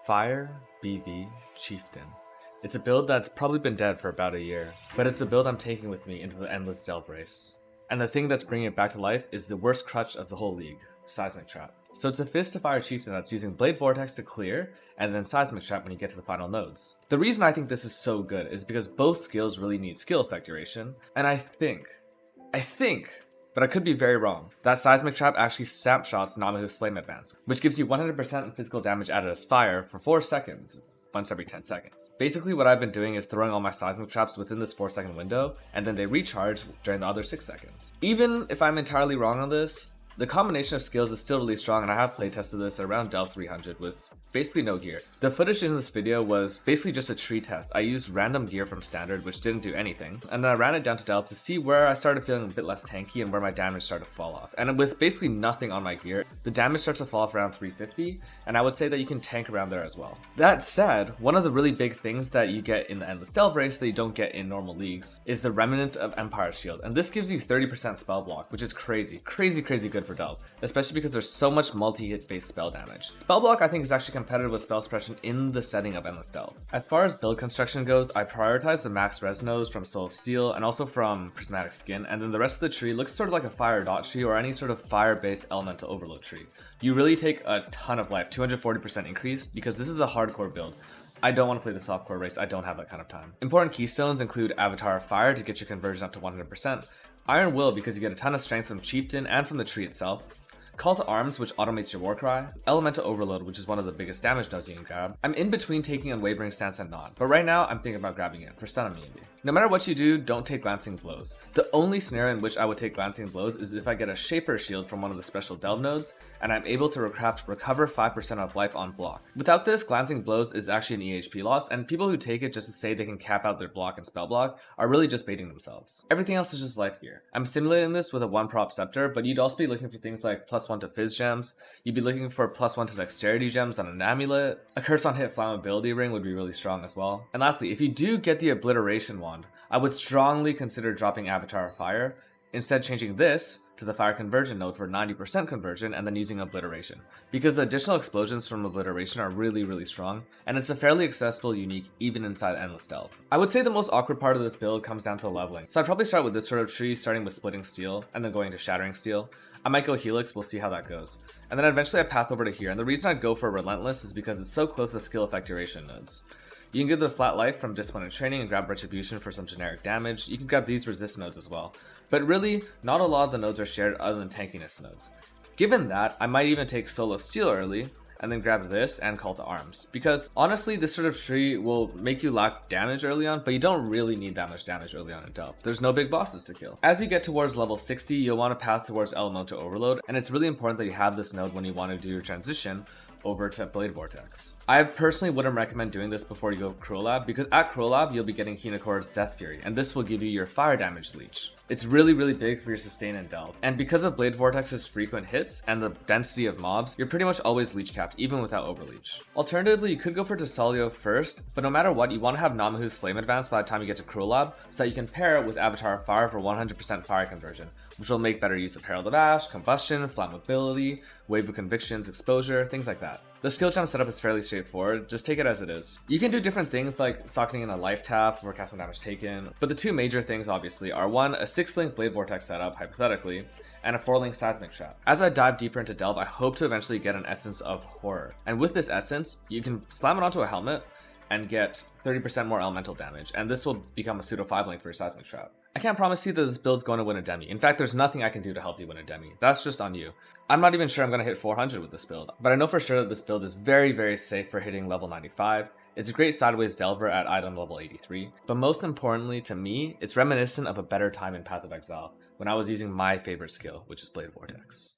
Fire, BV, Chieftain. It's a build that's probably been dead for about a year, but it's the build I'm taking with me into the endless delve race. And the thing that's bringing it back to life is the worst crutch of the whole league, Seismic Trap. So it's a fist to fire Chieftain that's using Blade Vortex to clear, and then Seismic Trap when you get to the final nodes. The reason I think this is so good is because both skills really need skill effect duration, and I think, but I could be very wrong, that Seismic Trap actually snapshots Namahu's Flame Advance, which gives you 100% physical damage added as fire for 4 seconds, once every 10 seconds. Basically what I've been doing is throwing all my Seismic Traps within this 4-second window, and then they recharge during the other 6 seconds. Even if I'm entirely wrong on this, the combination of skills is still really strong, and I have playtested this at around Delve 300 with basically no gear. The footage in this video was basically just a tree test. I used random gear from standard which didn't do anything, and then I ran it down to Delve to see where I started feeling a bit less tanky and where my damage started to fall off. And with basically nothing on my gear, the damage starts to fall off around 350, and I would say that you can tank around there as well. That said, one of the really big things that you get in the Endless Delve race that you don't get in normal leagues is the Remnant of Empire's Shield, and this gives you 30% spell block, which is crazy good for Delve, especially because there's so much multi-hit based spell damage. Spell block I think is actually competitive with spell suppression in the setting of Endless Delve. As far as build construction goes, I prioritize the max res nodes from Soul of Steel and also from Prismatic Skin, and then the rest of the tree looks sort of like a fire dot tree or any sort of fire based elemental overload tree. You really take a ton of life, 240% increase, because this is a hardcore build. I don't want to play the softcore race, I don't have that kind of time. Important keystones include Avatar of Fire to get your conversion up to 100%, Iron Will because you get a ton of strength from Chieftain and from the tree itself, Call to Arms, which automates your Warcry, Elemental Overload, which is one of the biggest damage nodes you can grab. I'm in between taking Unwavering Stance and not, but right now I'm thinking about grabbing it for stun immunity. No matter what you do, don't take Glancing Blows. The only scenario in which I would take Glancing Blows is if I get a Shaper Shield from one of the special delve nodes, and I'm able to recover 5% of life on block. Without this, Glancing Blows is actually an EHP loss, and people who take it just to say they can cap out their block and spell block are really just baiting themselves. Everything else is just life gear. I'm simulating this with a 1-prop Scepter, but you'd also be looking for things like +1 to Fizz Gems, you'd be looking for +1 to Dexterity Gems on an Amulet, a Curse on Hit Flammability Ring would be really strong as well. And lastly, if you do get the Obliteration Wand, I would strongly consider dropping Avatar of Fire, instead changing this to the Fire Conversion node for 90% conversion and then using Obliteration, because the additional explosions from Obliteration are really strong, and it's a fairly accessible unique even inside Endless Delve. I would say the most awkward part of this build comes down to the leveling, so I'd probably start with this sort of tree, starting with Splitting Steel and then going to Shattering Steel. I might go Helix, we'll see how that goes. And then eventually I path over to here, and the reason I'd go for Relentless is because it's so close to skill effect duration nodes. You can get the Flat Life from Discipline and Training and grab Retribution for some generic damage. You can grab these resist nodes as well. But really, not a lot of the nodes are shared other than tankiness nodes. Given that, I might even take Soul of Steel early, and then grab this and Call to Arms. Because honestly, this sort of tree will make you lack damage early on, but you don't really need that much damage early on in Delve. There's no big bosses to kill. As you get towards level 60, you'll want to path towards Elemental Overload, and it's really important that you have this node when you want to do your transition over to Blade Vortex. I personally wouldn't recommend doing this before you go Crow Lab, because at Crow Lab you'll be getting Hinakor's Death Fury, and this will give you your fire damage leech. It's really big for your sustain and delve, and because of Blade Vortex's frequent hits and the density of mobs, you're pretty much always leech capped, even without overleech. Alternatively, you could go for Tesalio first, but no matter what, you want to have Namahu's Flame Advance by the time you get to Crow Lab, so that you can pair it with Avatar of Fire for 100% fire conversion, which will make better use of Herald of Ash, Combustion, Flammability, Wave of Convictions, Exposure, things like that. The skill gem setup is fairly straightforward, just take it as it is. You can do different things like socketing in a life tap for casting damage taken, but the two major things obviously are one, a 6-link Blade Vortex setup, hypothetically, and a 4-link Seismic Trap. As I dive deeper into Delve, I hope to eventually get an Essence of Horror, and with this Essence, you can slam it onto a helmet and get 30% more elemental damage, and this will become a pseudo 5-link for your Seismic Trap. I can't promise you that this build's going to win a demi. In fact, there's nothing I can do to help you win a demi. That's just on you. I'm not even sure I'm going to hit 400 with this build, but I know for sure that this build is very safe for hitting level 95. It's a great sideways delver at item level 83, but most importantly to me, it's reminiscent of a better time in Path of Exile, when I was using my favorite skill, which is Blade Vortex.